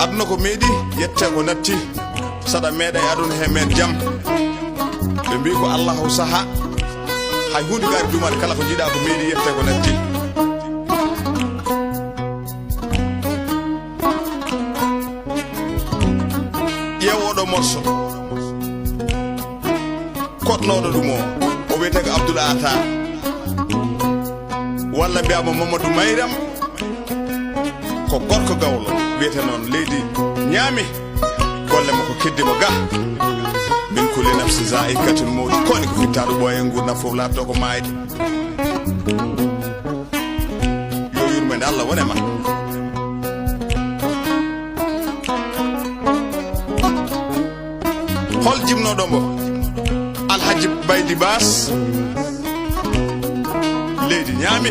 aduna ko meeɗi yette ko natti saɗa meeɗa e aduna he men jaam ɓe mbi ko allahu saaha hay hunde gari dumade kala ko jiiɗa ko meeɗi yette ko natti ƴeewoɗo morso koɗnoɗo ɗum o wiyete ko Abdoul Ata walla mbiyamo Mamadou Mayram ko gorko gawlo wiyete noon leydi ñaami golle mo ko keddimo ga min kulli nafsi zaikatul mawt koni ko fittaɗo ɓooye gurdam fof laabto ko maayde yo yurmede Allah wone ma hol jimnoɗo mbo Alhaji Baydi Bass leydi ñaami